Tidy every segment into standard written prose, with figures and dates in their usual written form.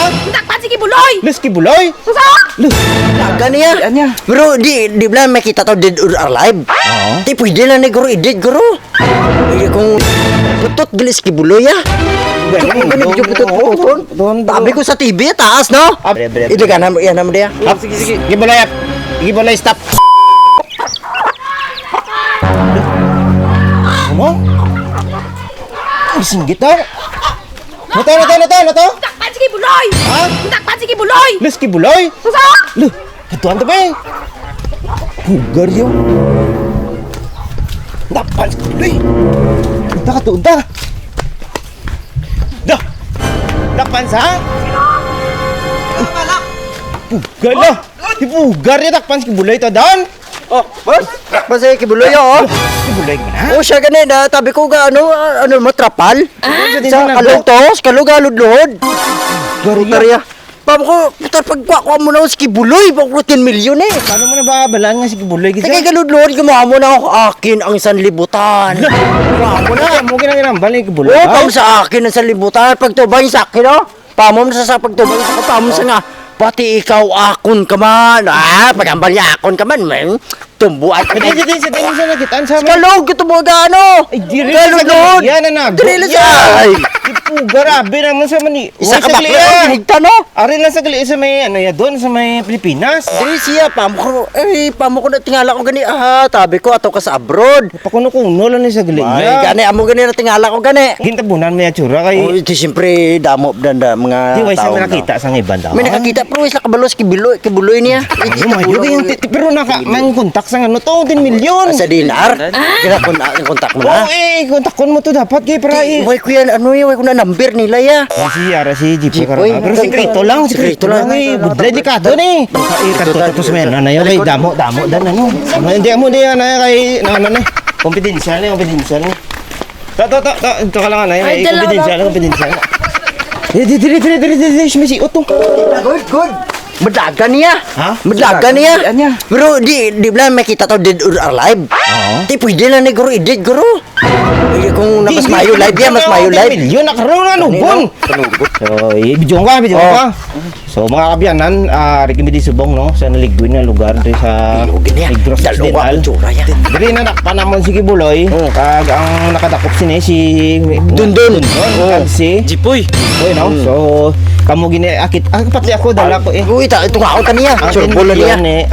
Takpan si Kibuloy! Lus Kibuloy? Susa! Laga niya. Anya? Pero di ba makita to dead or alive? Oo. Di pwede lang ni guru edit guru. Kung putot gilis Kibuloy ya. Tabi ko sa TV taas no. Ito ka na yan naman dia. Sige. Kibuloy up. Kibuloy stop. Ano? Singgit na. Nato? Takpan si Kibuloy! Ha? Takpan si Kibuloy! Lus Kibuloy? Susa! Lu, katuan to ba eh? Hugar yun. Dapan si Kibuloy. Unta. Dah. Dapan sa? Hugar na. Hugar niya takpan si Kibuloy to doon. Oh, boss. Masaya Kibuloy oh. Kibuloy mo na. Oh, siya ganun na. Tabi ko ga ano mo trapal. Sa kalungtos, kalugalod-lod. Garya. Pamo ko, putar pagkwa mo na si Kibuloy, pang 10 milyon eh. Paano mo na ba balaan nga si Kibuloy? Kaya galod-lod, gumawa mo na ako akin ang sanlibutan. Gumawa mo na. Mo kinangirambal ni Kibuloy. Oo, pamo sa akin ang sanlibutan. Pagtubay sa akin oh. Pamo sa pagtubay sa pamo sa nga. Pati ikaw akon ka man. Pagambal niya akon ka man, man. Tumbuan ka na. Din sa nakitaan sa mga. Kalog, ito mo gano. Ay, di rin Galod-lod. Yan na nag. Dili sa. Ay. Grabe naman sa mani. Isa ka ba? Hinigta no? Ari lang sa gali sa may ano ya doon sa may Pilipinas. Dili siya, pamo ko na tingala ko gani. Tabi ko ato ka sa abroad. Pakuno-kuno lang ni sa gali Ay, niya. gani, amo gani na tingala ko gani. Gintabunan mo ya tsura Oh, kay. ito siyempre damo danda mga Di wais tao na nakita sa ibang daw. May nakakita pero wais nakabalos kibuloy niya. Pero mang kontak sa ano to 10 milyon. Sa dinar. Kaya kontak mo na. Kontakon mo to dapat kay para Way ko yan, ano yun, way ko na number nila ya. Si Ara si Jipoy Jipoy. Pero sikreto lang. Budlay di ka doon eh. Kato sa mga na yun. Kay damo dan ano. Hindi mo di yan kay ano na. Confidential na. Ito ka lang na yun. Confidential. Dili. Sumisiot to. Good. Madlaga niya. Ha? Madlaga niya. Anya? Pero di ba makita to dead or alive? Oo. Di pwede lang ni guru edit guru. Kung na mas mayo live yan, mas mayo live. Milyon nakaroon na lubon. So, video ka. So, mga kabyanan, Ricky di Subong, no? Sa naligwin na lugar doon sa Negros Dalawa ang Occidental. tsura yan. Dili na nakpanamon si Kibuloy. Kag ang nakadakop si Dundun. Kag si Jipoy. Oy, no? So, kamo gini akit. Patli ako dala ko eh. Uy, ito nga ako kaniya. Ang Surbolo niya. eh,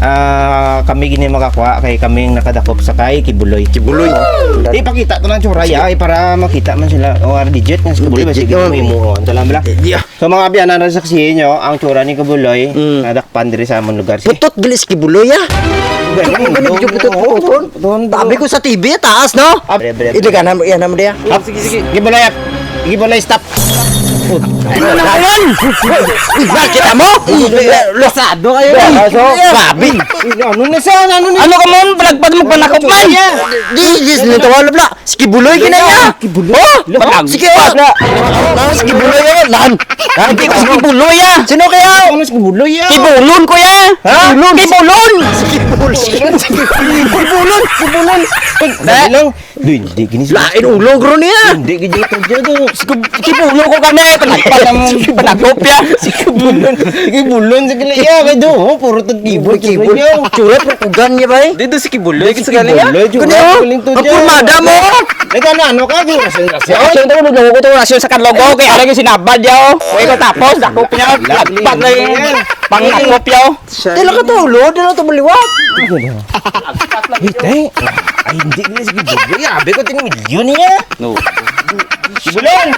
kami gini makakuha kay kaming nakadakop sa kay Kibuloy. Ipakita to ng tsura ya para makita man sila o digit nga si Kibuloy Digit, sige mo imo dalam bala. Yeah. So mga biyanan na saksihin nyo ang tsura ni Kibuloy nadakpan diri sa among lugar si. Putot gilis Kibuloy ya. Tabi ko sa TV taas no. Ito ka na yan naman dia. Sige. Kibuloy stop. Ano na yan? Nakita mo? Lasado kayo. Sabi. Ano na sa ano ni? Ano ka mo? Palagpad mo panakop man. Di, nito wala bla. Skibuloy kinaya. Oh, sige. Skibuloy yan. Lahan. Hindi ko Kibuloy ah. Sino kaya? Ano si Kibuloy ya? Kibulon ko ya. Kibulon. Kibulon. Dali lang. Hindi gini sila. Lain ulong gro niya. Hindi gini to do. Kibulon ko kami. Panakop ya. Kibulon sa kila ya kay do. Puro to kibul. Chula perkugan niya ba eh? Dito si Kibuloy sa kanya. Ang purmada mo. Ano ka? Rasyon tayo maglago ko to rasyon sa kanlogo kaya alam yung sinabad yaw. Uy ko tapos dakop niya. Lagpag na yung pangakop yaw. Dila ka to ulo. Dila to maliwat. Ay, hindi gini si Kibuloy. Abe ko 10 milyon niya. No. Kibuloy.